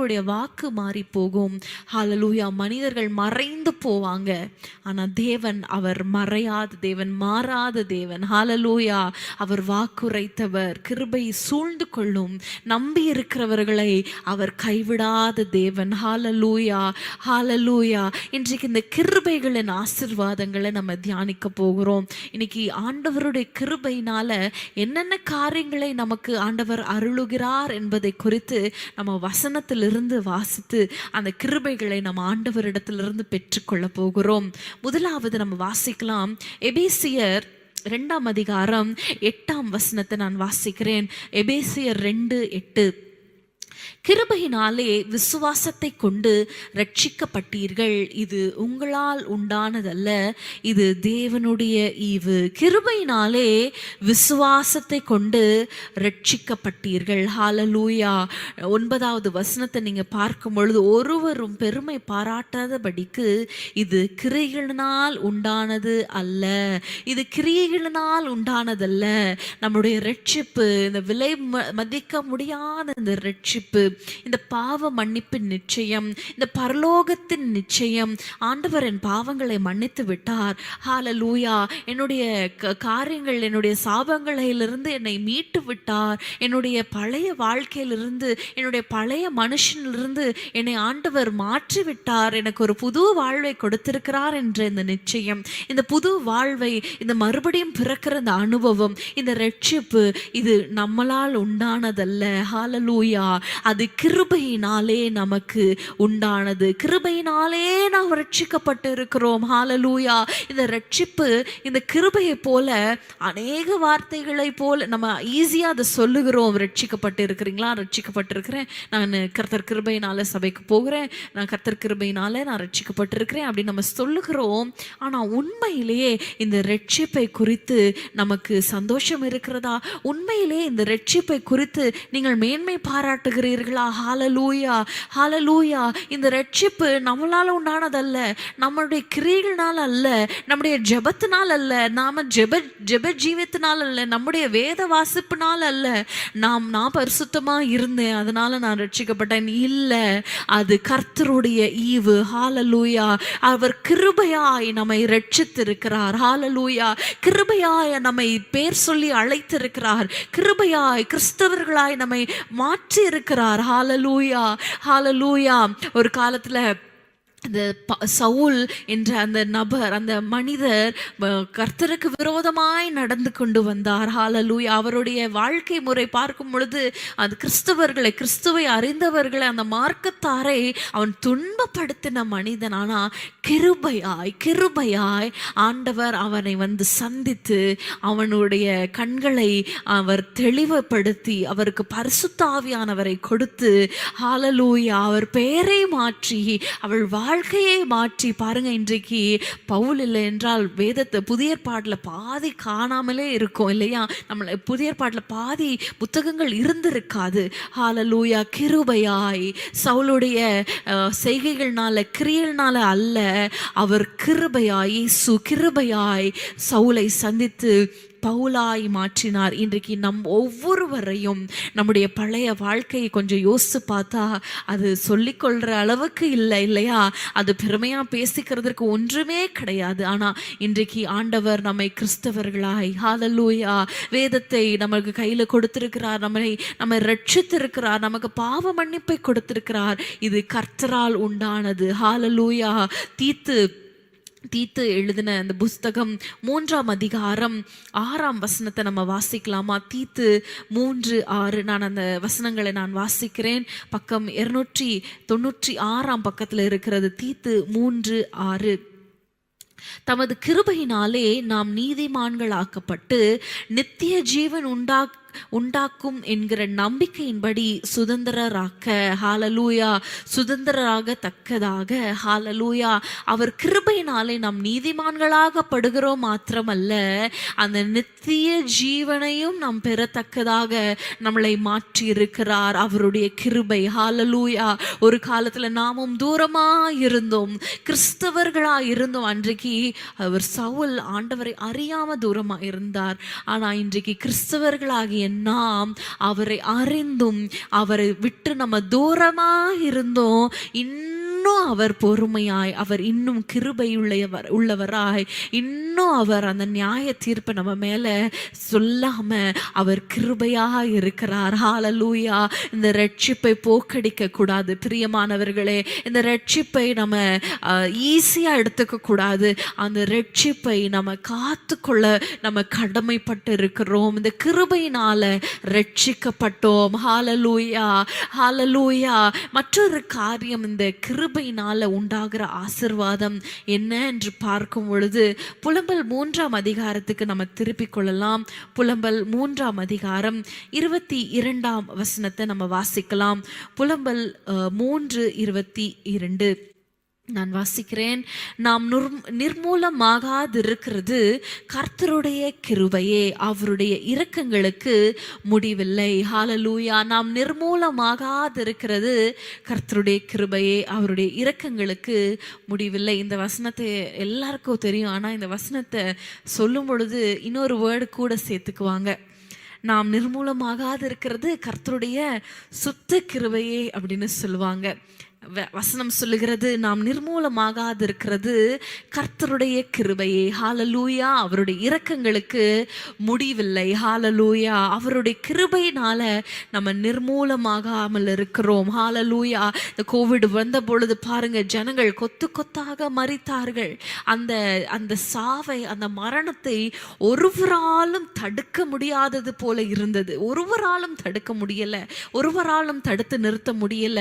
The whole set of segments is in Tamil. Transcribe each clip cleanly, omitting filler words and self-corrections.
ஆண்டவருடைய வாக்கு மாறி போகும். ஹல்லேலூயா. மனிதர்கள் மறைந்து போவாங்க, ஆனா தேவன் அவர் மறையாத தேவன், மாறாத தேவன். ஹல்லேலூயா. அவர் வாக்குரைத்தவர். கிருபை சூழ்ந்து கொள்ளும். நம்பி இருக்கிறவர்களை அவர் கைவிடாத தேவன். ஹல்லேலூயா, ஹல்லேலூயா. இன்றைக்கு இந்த கிருபைகளின் ஆசீர்வாதங்களை நம்ம தியானிக்க போகிறோம். இன்னைக்கு ஆண்டவருடைய கிருபையினால என்னென்ன காரியங்களை நமக்கு ஆண்டவர் அருளுகிறார் என்பதை குறித்து நம்ம வசனத்திலிருந்து வாசித்து அந்த கிருபைகளை நம்ம ஆண்டவரிடத்திலிருந்து பெற்றுக்கொள்ள போகிறோம். முதலாவது நம்ம வாசிக்கலாம். எபேசியர் 2ஆம் அதிகாரம் 8ஆம் வசனத்தை நான் வாசிக்கிறேன். எபேசியர் 2:8. கிருபையினாலே விசுவாசத்தை கொண்டு ரட்சிக்கப்பட்டீர்கள், இது உங்களால் உண்டானதல்ல, இது தேவனுடைய ஈவு. கிருபையினாலே விசுவாசத்தை கொண்டு ரட்சிக்கப்பட்டீர்கள். ஹல்லேலூயா. 9வது வசனத்தை நீங்க பார்க்கும் பொழுது, ஒருவரும் பெருமை பாராட்டாதபடிக்கு இது கிரியைகளினால் உண்டானது அல்ல, இது கிரியைகளினால் உண்டானதல்ல. நம்முடைய ரட்சிப்பு, இந்த விலை மதிக்க முடியாத இந்த ரட்சிப்பு, இந்த பாவ மன்னிப்பின் நிச்சயம், இந்த பரலோகத்தின் நிச்சயம். ஆண்டவர் என் பாவங்களை மன்னித்து விட்டார். ஹல்லேலூயா. என்னுடைய காரியங்கள், என்னுடைய சாபங்களிலிருந்து என்னை மீட்டு விட்டார். என்னுடைய பழைய வாழ்க்கையிலிருந்து, என்னுடைய பழைய மனுஷனிலிருந்து என்னை ஆண்டவர் மாற்றி விட்டார். எனக்கு ஒரு புது வாழ்வை கொடுத்திருக்கிறார் என்ற இந்த நிச்சயம், இந்த புது வாழ்வை, இந்த மறுபடியும் பிறக்கிற இந்த அனுபவம், இந்த ரட்சிப்பு, இது நம்மளால் உண்டானதல்ல. ஹல்லேலூயா. அது கிருபையினாலே நமக்கு உண்டானது. கிருபையினாலே நாம் ரட்சிக்கப்பட்டு இருக்கிறோம். ஹல்லேலூயா. இந்த ரட்சிப்பு, இந்த கிருபையை போல அநேக வார்த்தைகளை போல நம்ம ஈஸியா அதை சொல்லுகிறோம். ரட்சிக்கப்பட்டு இருக்கிறீங்களா? ரட்சிக்கப்பட்டிருக்கிறேன், நான் கர்த்தர் கிருபையினால சபைக்கு போகிறேன், நான் கர்த்தர் கிருபையினால நான் ரட்சிக்கப்பட்டிருக்கிறேன் அப்படின்னு நம்ம சொல்லுகிறோம். ஆனா உண்மையிலேயே இந்த ரட்சிப்பை குறித்து நமக்கு சந்தோஷம் இருக்கிறதா? உண்மையிலேயே இந்த ரட்சிப்பை குறித்து நீங்கள் மேன்மை பாராட்டுகிறீர்களா? ஹல்லேலூயா, ஹல்லேலூயா. இந்த ரட்சிப்பு நம்மளால உண்டானதல்ல, நம்மளுடைய கிரியைகளால் அல்ல, நம்முடைய ஜெபத்தினால் அல்ல, நாம ஜெப ஜீவியத்தினால் அல்ல, நம்முடைய வேத வாசிப்பினால் அல்ல, நான் பரிசுத்தமா இருந்தேன் அதனால நான் ரட்சிக்கப்பட்டேன் இல்ல. அது கர்த்தருடைய ஈவு. ஹல்லேலூயா. அவர் கிருபையாய் நம்மை ரட்சித்திருக்கிறார். ஹல்லேலூயா. கிருபையாய் நம்மை பேர் சொல்லி அழைத்திருக்கிறார். கிருபையாய் கிறிஸ்தவர்களாய் நம்மை மாற்றி இருக்கிறார். ஹல்லேலூயா, ஹல்லேலூயா. ஒரு காலத்துல இந்த சவுல் என்ற அந்த நபர், அந்த மனிதர் கர்த்தருக்கு விரோதமாய் நடந்து கொண்டு வந்தார். ஹல்லேலூயா. அவருடைய வாழ்க்கை முறை பார்க்கும் பொழுது அது கிறிஸ்துவை அறிந்தவர்களை, அந்த மார்க்கத்தாரை அவன் துன்பப்படுத்தின மனிதன். ஆனா கிருபையாய் ஆண்டவர் அவனை வந்து சந்தித்து அவனுடைய கண்களை அவர் தெளிவுபடுத்தி அவருக்கு பரிசுத்த ஆவியானவரை கொடுத்து, ஹல்லேலூயா, அவர் பெயரை மாற்றி அவள் வாழ்க்கையை மாற்றி. பாருங்க, இன்றைக்கு பவுல் இல்லை என்றால் வேதத்தை புதிய ஏற்பாட்டில் பாதி காணாமலே இருக்கும் இல்லையா? நம்மள புதிய ஏற்பாட்டில் பாதி புத்தகங்கள் இருந்திருக்காது. ஹல்லேலூயா. கிருபையாய் சவுலுடைய செய்கைகள்னால, கிரியைகள்னால அல்ல, அவர் கிருபையாய், இயேசு கிருபையாய் சவுலை சந்தித்து பவுலாய் மாற்றினார். இன்றைக்கு நம் ஒவ்வொருவரையும் நம்முடைய பழைய வாழ்க்கையை கொஞ்சம் யோசித்து பார்த்தா அது சொல்லிக்கொள்கிற அளவுக்கு இல்லை இல்லையா? அது பெருமையாக பேசிக்கிறதுக்கு ஒன்றுமே கிடையாது. ஆனால் இன்றைக்கு ஆண்டவர் நம்மை கிறிஸ்தவர்களாய், ஹல்லேலூயா, வேதத்தை நமக்கு கையில் கொடுத்திருக்கிறார், நம்மை ரட்சித்திருக்கிறார், நமக்கு பாவ மன்னிப்பை கொடுத்திருக்கிறார். இது கர்த்தரால் உண்டானது. ஹல்லேலூயா. தீத்து எழுதின அந்த புஸ்தகம் 3ஆம் அதிகாரம் 6ஆம் வசனத்தை நம்ம வாசிக்கலாமா? தீத்து 3:6. நான் அந்த வசனங்களை நான் வாசிக்கிறேன். பக்கம் 296ஆம் பக்கத்தில் இருக்கிறது. தீத்து 3:6. தமது கிருபையினாலே நாம் நீதிமான்கள் ஆக்கப்பட்டு நித்திய ஜீவன் உண்டாக்கும் என்கிற நம்பிக்கையின்படி சுதந்திரராக்க, ஹல்லேலூயா, சுதந்திரராக தக்கதாக, ஹல்லேலூயா. அவர் கிருபையினாலே நாம் நீதிமான்களாகப்படுகிறோம் மாத்திரமல்ல, அந்த நித்திய ஜீவனையும் நாம் பெறத்தக்கதாக நம்மளை மாற்றி இருக்கிறார். அவருடைய கிருபை. ஹல்லேலூயா. ஒரு காலத்துல நாமும் தூரமா இருந்தோம், கிறிஸ்தவர்களா இருந்தோம். அன்றைக்கு அவர் சவுல் ஆண்டவரை அறியாம தூரமா இருந்தார். ஆனா இன்றைக்கு கிறிஸ்தவர்களாகி பிள்ளைகளாகிய நாம் அவரை அறிந்தும் அவரை விட்டு நம்ம தூரமா இருந்தோம். இன்னும் அவர் பொறுமையாய், அவர் இன்னும் கிருபை உள்ளவராய், இன்னும் அவர் அந்த நியாய தீர்ப்பை நம்ம மேல சொல்லாம அவர் கிருபையா இருக்கிறார். ஹல்லேலூயா. இந்த ரட்சிப்பை போக்கடிக்க கூடாது பிரியமானவர்களே. இந்த ரட்சிப்பை நம்ம ஈஸியா எடுத்துக்க கூடாது. அந்த ரட்சிப்பை நம்ம காத்துக்கொள்ள நம்ம கடமைப்பட்டு இருக்கிறோம். இந்த கிருபையினால ரட்சிக்கப்பட்டோம். ஹல்லேலூயா, ஹல்லேலூயா. மற்றொரு காரியம், இந்த கிருபையினால உண்டாகிற ஆசீர்வாதம் என்ன என்று பார்க்கும் பொழுது புலம்பல் 3ஆம் அதிகாரத்துக்கு நம்ம திருப்பிக் கொள்ளலாம். புலம்பல் 3ஆம் அதிகாரம் 22ஆம் வசனத்தை நம்ம வாசிக்கலாம். புலம்பல் 3:22 நான் வாசிக்கிறேன். நாம் நிர்மூலமாகாதிருக்கிறது கர்த்தருடைய கிருபையே, அவருடைய இரக்கங்களுக்கு முடிவில்லை. ஹல்லேலூயா. நாம் நிர்மூலமாகாதிருக்கிறது கர்த்தருடைய கிருபையே, அவருடைய இரக்கங்களுக்கு முடிவில்லை. இந்த வசனத்தை எல்லாருக்கும் தெரியும். ஆனால் இந்த வசனத்தை சொல்லும் பொழுது இன்னொரு வேர்டு கூட சேர்த்துக்குவாங்க. நாம் நிர்மூலமாகாதிருக்கிறது கர்த்தருடைய சுத்த கிருபையே அப்படின்னு சொல்லுவாங்க. வசனம் சொல்லுகிறது நாம் நிர்மூலமாகாதிருக்கிறது கர்த்தருடைய கிருபையே. ஹல்லேலூயா. அவருடைய இரக்கங்களுக்கு முடிவில்லை. ஹல்லேலூயா. அவருடைய கிருபையினால நம்ம நிர்மூலமாகாமல் இருக்கிறோம். ஹல்லேலூயா. இந்த கோவிட் வந்த பொழுது பாருங்க, ஜனங்கள் கொத்து கொத்தாக மரித்தார்கள். அந்த சாவை, அந்த மரணத்தை ஒருவராலும் தடுக்க முடியாதது போல இருந்தது. ஒருவராலும் தடுக்க முடியல, ஒருவராலும் தடுத்து நிறுத்த முடியல.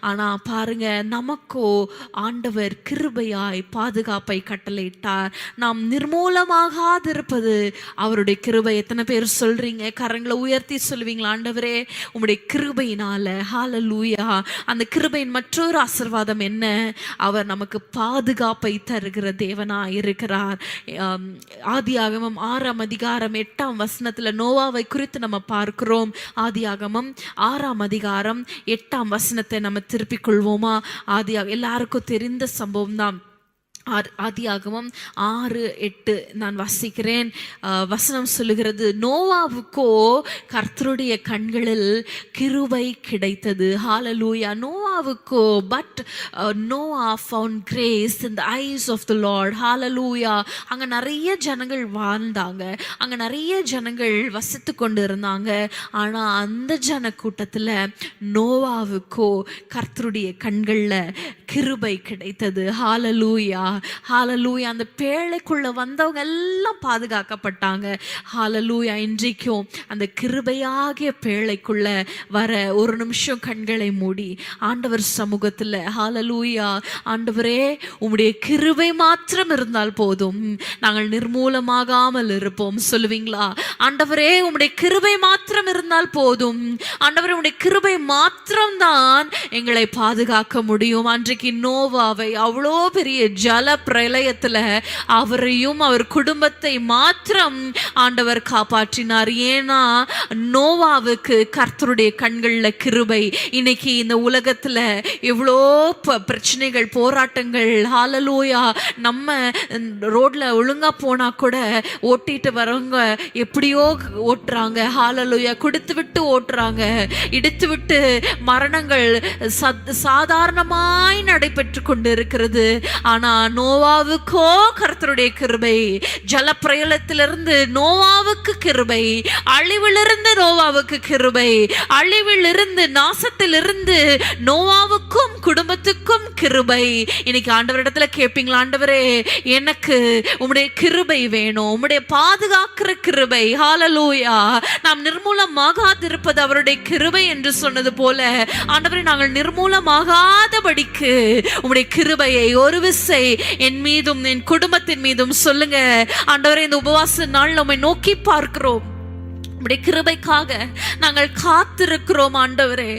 ஆனா பாருங்க, நமக்கோ ஆண்டவர் கிருபையாய் பாதுகாப்பை கட்டளையிட்டார். நாம் நிர்மூலமாகாதிருப்பது அவருடைய கிருபை. எத்தனை பேர் சொல்றீங்க? கரங்களை உயர்த்தி சொல்லுவீங்களா? ஆண்டவரே உம்முடைய கிருபையினால. ஹல்லேலூயா. அந்த கிருபையின் மற்றொரு ஆசீர்வாதம் என்ன? அவர் நமக்கு பாதுகாப்பை தருகிற தேவனாய் இருக்கிறார். ஆதியாகமம் 6ஆம் அதிகாரம் 8ஆம் வசனத்துல நோவாவை குறித்து நம்ம பார்க்கிறோம். ஆதியாகமம் 6ஆம் அதிகாரம் 8ஆம் வசனத்தை நம்ம திருப்பிக் கொள்வோமா? எல்லாருக்கும் தெரிந்த சம்பவம் தான். ஆதியாகமம் 6:8 நான் வாசிக்கிறேன். வசனம் சொல்லுகிறது, நோவாவுக்கோ கர்த்தருடைய கண்களில் கிருபை கிடைத்தது. ஹல்லேலூயா. நோவாவுக்கோ, but Noah found grace in the eyes of the Lord. Hallelujah. அங்க நிறைய ஜனங்கள் வாழ்ந்தாங்க, அங்க நிறைய ஜனங்கள் வசித்து கொண்டு இருந்தாங்க. ஆனா அந்த ஜன கூட்டத்துல நோவாவுக்கோ கர்த்தருடைய கண்கள்ல கிருபை கிடைத்தது. ஹல்லேலூயா, ஹல்லேலூயா. அந்த பேழைக்குள்ள வந்தவங்க எல்லாம் பாதுகாக்கப்பட்டாங்க. ஹல்லேலூயா. இன்றைக்கும் அந்த கிருபையாகிய பேழைக்குள்ள வர ஒரு நிமிஷம் கண்களை மூடி ஆண்டவர் சமூகத்துல, ஹல்லேலூயா, ஆண்டவரே உம்முடைய கிருபை மாத்திரம் இருந்தால் போதும், நாங்கள் நிர்மூலமாகாமல் இருப்போம் சொல்லுவீங்களா? ஆண்டவரே உம்முடைய கிருபை மாத்திரம் இருந்தால் போதும், ஆண்டவரே உம்முடைய கிருபை மாத்திரம்தான் எங்களை பாதுகாக்க முடியும். அன்றைக்கு நோவாவை அவ்வளோ பெரிய ஜல பிரளயத்துல அவரையும் அவர் குடும்பத்தை மாத்திரம் ஆண்டவர் காப்பாற்றினார். ஏன்னா நோவாவுக்கு கர்த்தருடைய கண்கள்ல கிருபை. இன்னைக்கு இந்த உலகத்துல எவ்வளோ பிரச்சனைகள், போராட்டங்கள். ஹல்லேலூயா. நம்ம ரோட்ல ஒழுங்கா போனா கூட ஓட்டிட்டு வரவங்க எப்படியோ ஓட்டுறாங்க. ஹல்லேலூயா. குடித்து விட்டு ஓட்டுறாங்க, இடித்து விட்டு மரணங்கள் சாதாரணமாய் நடைபெற்று கொண்டு இருக்கிறது. ஆனா நோவாவுக்கோ கர்த்தருடைய கிருபை. ஜலப்பிரளயத்திலிருந்து நோவாவுக்கு கிருபை, அழிவிலிருந்து நோவாவுக்கு கிருபை, அழிவிலிருந்து நாசத்திலிருந்து நோவாவுக்கும் குடும்பத்துக்கும் கிருபை. இன்னைக்கு ஆண்டவரிடத்துல கேட்பீங்களா? ஆண்டவரே எனக்கு உம்முடைய கிருபை வேணும், உம்முடைய பாதுகாக்கிற கிருபை. ஹல்லேலூயா. நாம் நிர்மூலமாகாதிருப்பது அவருடைய கிருபை என்று சொன்னது போல ஆண்டவரே நாங்கள் நிர்மூலமாகாதபடிக்கு உம்முடைய கிருபையை ஒரு விசை என் மீதும் என் குடும்பத்தின் மீதும் சொல்லுங்க. ஆண்டவரே இந்த உபவாச நாள் நம்மை நோக்கி பார்க்கிறோம். உம்முடைய கிருபைக்காக நாங்கள் காத்திருக்கிறோம். ஆண்டவரே,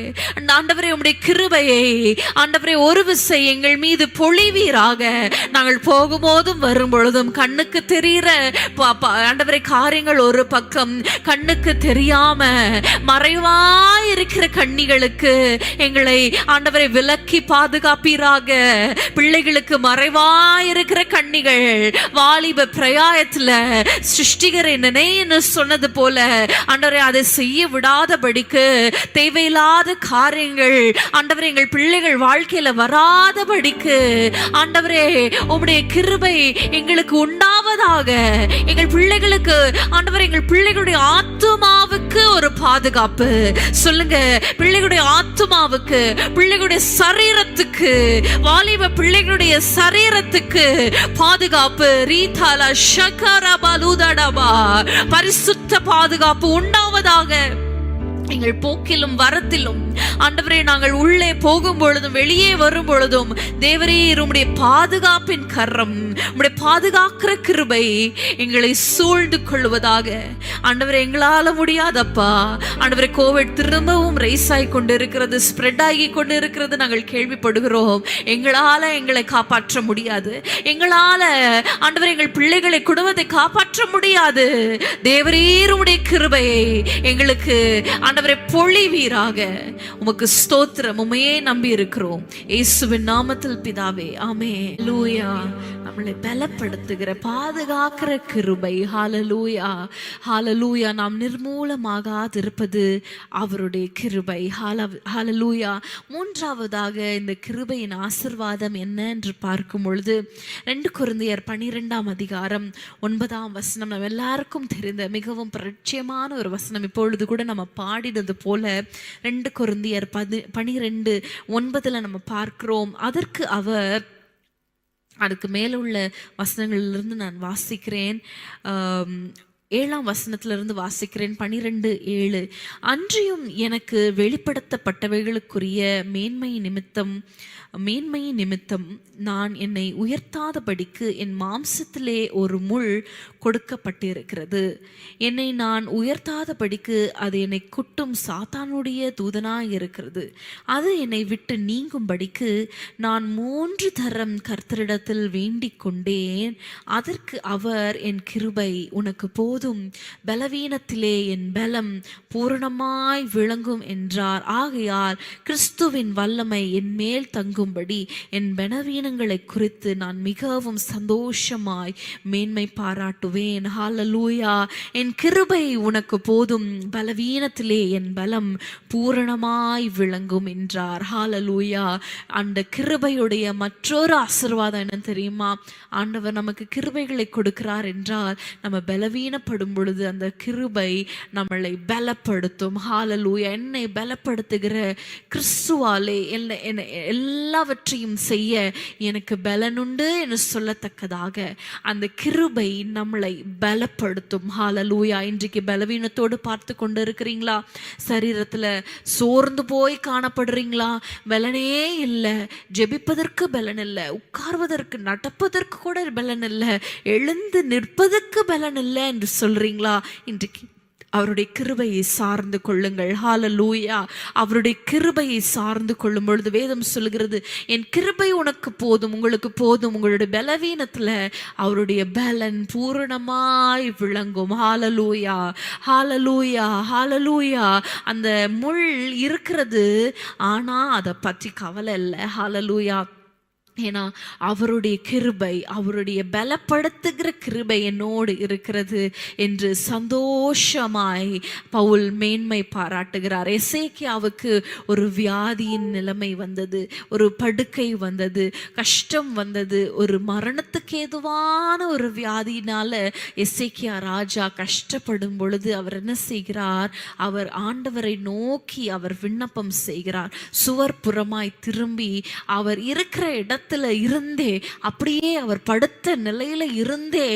ஆண்டவரே உம்முடைய கிருபையை ஆண்டவரே ஒரு விசை எங்கள் மீது பொழிவீராக. நாங்கள் போகும்போதும் வரும் பொழுதும் கண்ணுக்கு தெரிகிற ஆண்டவரே காரியங்கள் ஒரு பக்கம், கண்ணுக்கு தெரியாம மறைவாயிருக்கிற கண்ணிகளுக்கு எங்களை ஆண்டவரை விலக்கி பாதுகாப்பீராக. பிள்ளைகளுக்கு மறைவாயிருக்கிற கண்ணிகள் வாலிப பிரயாயத்துல சிருஷ்டிகரை நினைன்னு சொன்னது போல ஆண்டவரே அதை செய்ய விடாதபடிக்கு தேவையில்லாத காரியங்கள் ஆண்டவரே எங்கள் பிள்ளைகள் வாழ்க்கையில வராதபடிக்கு ஆண்டவரே உம்முடைய கிருபை எங்களுக்கு உண்டாவதாக. எங்கள் பிள்ளைகளுக்கு ஆண்டவரே, எங்கள் பிள்ளைகளுடைய ஆத்துமாவுக்கு ஒரு பாதுகாப்பு சொல்லுங்க. பிள்ளைகளுடைய ஆத்துமாவுக்கு, பிள்ளைகளுடைய சரீரத்துக்கு, வாலிப பிள்ளைகளுடைய சரீரத்துக்கு பாதுகாப்பு. ரீதாலா ஷகரா பாலுதடபா, பரிசுத்த பாதுகாப்பு உண்டாவதாக. எங்கள் போக்கிலும் வரத்திலும் ஆண்டவரே, நாங்கள் உள்ளே போகும் பொழுதும் வெளியே வரும் பொழுதும் தேவரே உம்முடைய பாதுகாப்பின் கரம், உம்முடைய பாதுகாக்கிற கிருபை எங்களை சூழ்ந்து கொள்வதாக. ஆண்டவரே, எங்களால முடியாதப்பா ஆண்டவரே, கோவிட் திரும்பவும் ரைஸ் ஆகி கொண்டு இருக்கிறது, ஸ்ப்ரெட் ஆகி கொண்டு இருக்கிறது நாங்கள் கேள்விப்படுகிறோம். எங்களால எங்களை காப்பாற்ற முடியாது. எங்களால ஆண்டவரே எங்கள் பிள்ளைகளை, குடும்பத்தை காப்பாற்ற முடியாது. தேவரே உம்முடைய கிருபையை எங்களுக்கு ஆண்டவரே பொழிவீராக. உமக்கு ஸ்தோத்திரம். உமையே நம்பி இருக்கிறோம். இயேசுவின் நாமத்தில் பிதாவே, ஆமென். ஹல்லேலூயா. நம்மளை பலப்படுத்துகிற பாதுகாக்கிற கிருபை. ஹல்லேலூயா, ஹல்லேலூயா. நாம் நிர்மூலமாகாதிருப்பது அவருடைய கிருபை. ஹல்லேலூயா. மூன்றாவதாக இந்த கிருபையின் ஆசீர்வாதம் என்ன என்று பார்க்கும் பொழுது 2 கொரிந்தியர் 12ஆம் அதிகாரம் 9ஆம் வசனம் நம்ம எல்லாருக்கும் தெரிந்த மிகவும் பரிச்சயமான ஒரு வசனம். இப்பொழுது கூட நம்ம பாடினது போல 2 கொரிந்தியர் 12:9 நம்ம பார்க்கிறோம். அதற்கு அவர், அதுக்கு மேல உள்ள வசனங்களிலிருந்து நான் வாசிக்கிறேன். 7ஆம் வசனத்திலிருந்து வாசிக்கிறேன். 12:7. அன்றியும் எனக்கு வெளிப்படுத்தப்பட்டவைகளுக்குரிய மேன்மையின் நிமித்தம் நான் என்னை உயர்த்தாதபடிக்கு என் மாம்சத்திலே ஒரு முள் கொடுக்கப்பட்டிருக்கிறது. என்னை நான் உயர்த்தாதபடிக்கு அது என்னை குட்டும் சாத்தானுடைய தூதனாய் இருக்கிறது. அது என்னை விட்டு நீங்கும்படிக்கு நான் 3 தரம் கர்த்தரிடத்தில் வேண்டிக் கொண்டேன். அதற்கு அவர், என் கிருபை உனக்கு போதும், பலவீனத்திலே என் பலம் பூரணமாய் விளங்கும் என்றார். ஆகையால் கிறிஸ்துவின் வல்லமை என் மேல் தங்கும்படி என் பலவீனங்களை குறித்து நான் மிகவும் சந்தோஷமாய் மேன்மை பாராட்டுவேன். ஹல்லேலூயா. என் கிருபை உனக்கு போதும், பலவீனத்திலே என் பலம் பூரணமாய் விளங்கும் என்றார். ஹல்லேலூயா. அந்த கிருபையுடைய மற்றொரு ஆசீர்வாதம் என்ன தெரியுமா? ஆண்டவர் நமக்கு கிருபைகளை கொடுக்கிறார் என்றால் நம்ம பலவீனப்படும் பொழுது அந்த கிருபை நம்மளை பலப்படுத்தும். ஹல்லேலூயா. என்னை பலப்படுத்துகிற கிறிஸ்துவாலே எல்லாவற்றையும் செய்ய எனக்கு பலனுண்டு என்று சொல்லத்தக்கதாக அந்த கிருபை நம்மளை பலப்படுத்தும். ஹல்லேலூயா. இன்றைக்கு பலவீனத்தோடு பார்த்து கொண்டு இருக்கிறீங்களா? சரீரத்துல சோர்ந்து போய் காணப்படுறீங்களா? பலனே இல்லை, ஜெபிப்பதற்கு பலன் இல்லை, உட்கார்வதற்கு நடப்பதற்கு கூட பலன் இல்லை, எழுந்து நிற்பதற்கு பலன் இல்லை என்று சொல்றீங்களா? இன்றைக்கு அவருடைய கிருபையை சார்ந்து கொள்ளுங்கள். ஹல்லேலூயா. அவருடைய கிருபையை சார்ந்து கொள்ளும் பொழுது வேதம் சொல்கிறது, என் கிருபை உனக்கு போதும், உங்களுக்கு போதும். உங்களுடைய பலவீனத்துல அவருடைய பலன் பூரணமாய் விளங்கும். ஹல்லேலூயா, ஹல்லேலூயா, ஹல்லேலூயா. அந்த முள் இருக்கிறது, ஆனா அதை பற்றி கவலை இல்லை. ஹல்லேலூயா. ஏன்னா அவருடைய கிருபை, அவருடைய பலப்படுத்துகிற கிருபை என்னோடு இருக்கிறது என்று சந்தோஷமாய் பவுல் மேன்மை பாராட்டுகிறார். எசேக்கியாவுக்கு ஒரு வியாதியின் நிலைமை வந்தது, ஒரு படுக்கை வந்தது, கஷ்டம் வந்தது, ஒரு மரணத்துக்கு ஏதுவான ஒரு வியாதியினால எசேக்கியா ராஜா கஷ்டப்படும் பொழுது அவர் என்ன செய்கிறார்? அவர் ஆண்டவரை நோக்கி அவர் விண்ணப்பம் செய்கிறார். சுவர் புறமாய் திரும்பி அவர் இருக்கிற இடத்துல இருந்தே, அப்படியே அவர் படுத்த நிலையில இருந்தே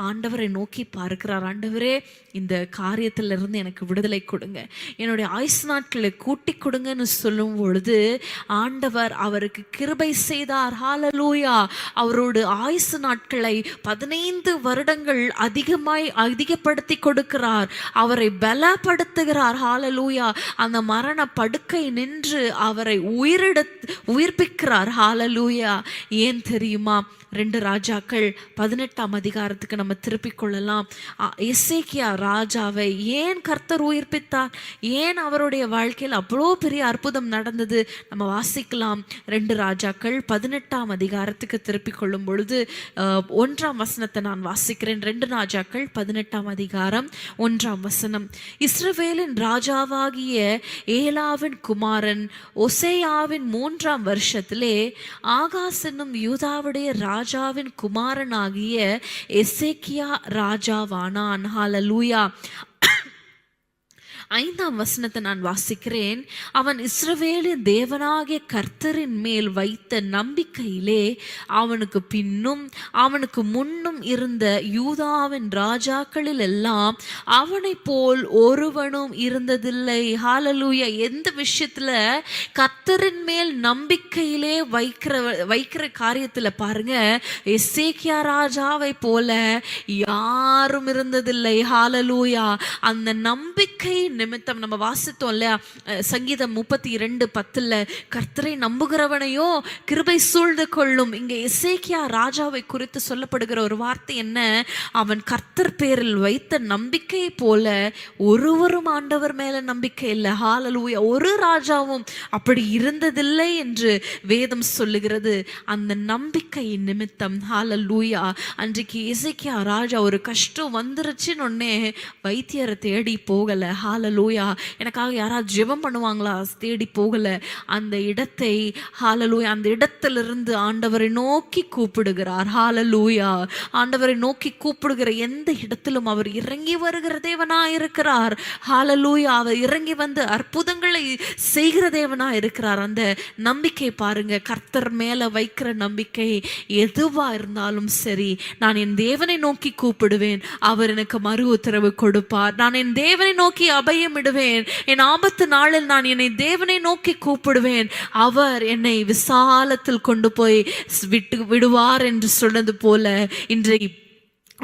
ஆண்டவரை நோக்கி பார்க்கிறார். ஆண்டவரே, இந்த காரியத்துல இருந்து எனக்கு விடுதலை கொடுங்க, என்னுடைய ஆயுசு நாட்களை கூட்டி கொடுங்கன்னு சொல்லும் பொழுது ஆண்டவர் அவருக்கு கிருபை செய்தார். ஹல்லேலூயா. அவரோட ஆயுசு நாட்களை 15 வருடங்கள் அதிகப்படுத்தி கொடுக்கிறார். அவரை பலப்படுத்துகிறார். ஹல்லேலூயா. அந்த மரண படுக்கை நின்று அவரை உயிர்ப்பிக்கிறார். ஹல்லேலூயா. ஹalleluya. ஏன் தெரியுமா? 2 ராஜாக்கள் 18ஆம் அதிகாரத்துக்கு நம்ம திருப்பிக் கொள்ளலாம். எசேக்கியா ராஜாவை ஏன் கர்த்தர் உயிர்ப்பித்தார்? ஏன் அவருடைய வாழ்க்கையில் அவ்வளோ பெரிய அற்புதம் நடந்தது? நம்ம வாசிக்கலாம். 2 ராஜாக்கள் 18ஆம் அதிகாரத்துக்கு திருப்பிக் கொள்ளும் பொழுது 1ஆம் வசனத்தை நான் வாசிக்கிறேன். 2 ராஜாக்கள் 18ஆம் அதிகாரம் 1ஆம் வசனம். இஸ்ரவேலின் ராஜாவாகிய ஏலாவின் குமாரன் ஒசேயாவின் 3ஆம் வருஷத்திலே ஆகாஸ் என்னும் யூதாவுடைய ராஜாவின் குமாரனாகிய எசேக்கியா ராஜாவானான். ஹalleluya. 5ஆம் வசனத்தை நான் வாசிக்கிறேன். அவன் இஸ்ரவேலின் தேவனாகிய கர்த்தரின் மேல் வைத்த நம்பிக்கையிலே அவனுக்கு பின்னும் அவனுக்கு முன்னும் இருந்த யூதாவின் ராஜாக்களில் எல்லாம் அவனை போல் ஒருவனும் இருந்ததில்லை. ஹalleluya. எந்த விஷயத்துல? கர்த்தரின் மேல் நம்பிக்கையிலே வைக்கிற காரியத்துல பாருங்க, எசேக்கியா ராஜாவை போல யாரும் இருந்ததில்லை. ஹalleluya. அந்த நம்பிக்கை நிமித்தம் நம்ம வாசித்தோம் இல்லையா? சங்கீதம் 32:10 கர்த்தரை நம்புகிறவனையோ கிருபை சூழ்ந்து கொள்ளும். இங்க எசேக்கியா ராஜாவை குறித்து சொல்லப்படுகிற ஒரு வார்த்தை என்ன? அவன் கர்த்தர் பேரில் வைத்த நம்பிக்கை போல ஒருவரும் ஆண்டவர் மேல நம்பிக்கை இல்லை. ஹalleluya. ஒரு ராஜாவும் அப்படி இருந்ததில்லை என்று வேதம் சொல்லுகிறது. அந்த நம்பிக்கை நிமித்தம் ஹalleluya அன்றைக்கு எசேக்கியா ராஜா ஒரு கஷ்டம் வந்துருச்சுன்னு உடனே வைத்தியரை தேடி போகல. ஹalleluya. எனக்காக யாராவது ஜெபம் பண்ணுவாங்களா? தேடி போகல. அந்த இடத்தை ஹalleluya அந்த இடத்திலிருந்து ஆண்டவரை நோக்கி கூப்பிடுகிறார். ஹalleluya. ஆண்டவரை நோக்கி கூப்பிடுகிற எந்த இடத்திலும் அவர் இறங்கி வருகிற தேவனாய் இருக்கிறார். ஹalleluya. அவர் இறங்கி வந்து அற்புதங்களை செய்கிற தேவனாய் இருக்கிறார். அந்த நம்பிக்கை பாருங்க, கர்த்தர் மேல வைக்கிற நம்பிக்கை எதுவா இருந்தாலும் சரி, நான் என் தேவனை நோக்கி கூப்பிடுவேன், அவர் எனக்கு மறு உத்தரவு கொடுப்பார். நான் என் தேவனை நோக்கி அபயமிடுவேன். என் ஆபத்து நாளில் நான் என்னை தேவனை நோக்கி கூப்பிடுவேன், அவர் என்னை விசாலத்தில் கொண்டு போய் விடுவார் என்று சொன்னது போல இன்றைக்கு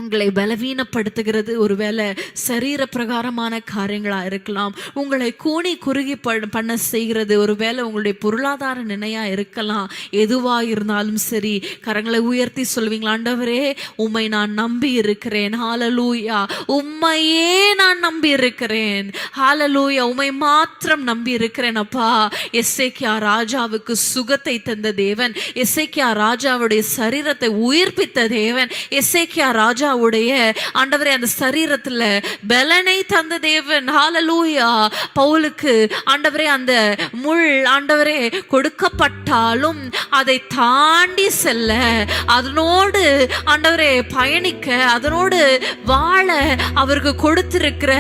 உங்களை பலவீனப்படுத்துகிறது ஒருவேளை சரீர பிரகாரமான காரியங்களா இருக்கலாம். உங்களை கூனி குறுகி பண்ண செய்கிறது ஒருவேளை உங்களுடைய பொருளாதார நிலையா இருக்கலாம். எதுவா இருந்தாலும் சரி, கரங்களை உயர்த்தி சொல்வீங்களா? ஆண்டவரே, உம்மை நான் நம்பி இருக்கிறேன். ஹalleluya. உம்மையே நான் நம்பி இருக்கிறேன். ஹalleluya. உம்மை மாத்திரம் நம்பி இருக்கிறேன் அப்பா. எசேக்கியா ராஜாவுக்கு சுகத்தை தந்த தேவன், எசேக்கியா ராஜாவுடைய சரீரத்தை உயிர்ப்பித்த தேவன், எசேக்கியா ராஜாவுடைய ஆண்டவரே அந்த சரீரத்துல பலனை தந்த தேவன். ஹalleluya. பவுலுக்கு ஆண்டவரே அந்த முள் ஆண்டவரே கொடுக்கப்பட்டாலும் அதை தாண்டி செல்ல, அதனோடு ஆண்டவரே பயணிக்க, அதனோடு வாழ அவருக்கு கொடுத்திருக்கிற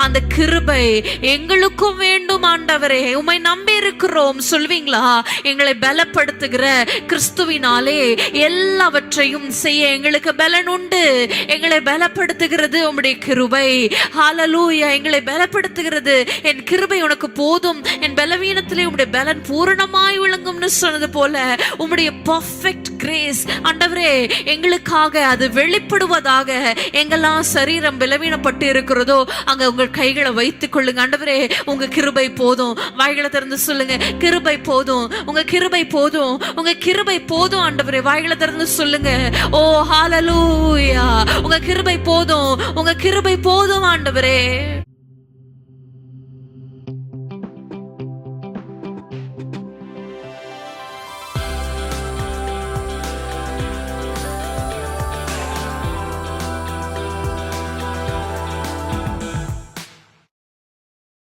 அந்த கிருபை எங்களுக்கும் வேண்டும். ஆண்டவரே, உம்மை நம்பி இருக்கிறோம் சொல்வீங்களா? எங்களை பலப்படுத்துகிற கிறிஸ்துவினாலே எல்லாவற்றையும் செய்ய எங்களுக்கு பலன் உண்டு. எங்களை பலப்படுத்துகிறது உம்முடைய கிருபை. ஹalleluya. எங்களை பலப்படுத்துகிறது. என் கிருபை உனக்கு போதும், என் பலவீனத்திலே உம்முடைய பலன் பூரணமாய் விளங்கும்னு சொன்னது போல உம்முடைய பெர்ஃபெக்ட் கிரேஸ் ஆண்டவரே எங்களுக்காக அது வெளிப்படுவதாக. எங்கெல்லாம் சரீரம் பலவீனப்பட்டு இருக்கிறதோ அங்க உங்கள் கைகளை வைத்துக் கொள்ளுங்க. ஆண்டவரே, உங்க கிருபை போதும். வாய்களை திறந்து சொல்லுங்க, கிருபை போதும், உங்க கிருபை போதும், உங்க கிருபை போதும். ஆண்டவரே, வாய்களை திறந்து சொல்லுங்க. ஓ ஹalleluya. உங்க கிருபை போதும், உங்க கிருபை போதும் ஆண்டவரே.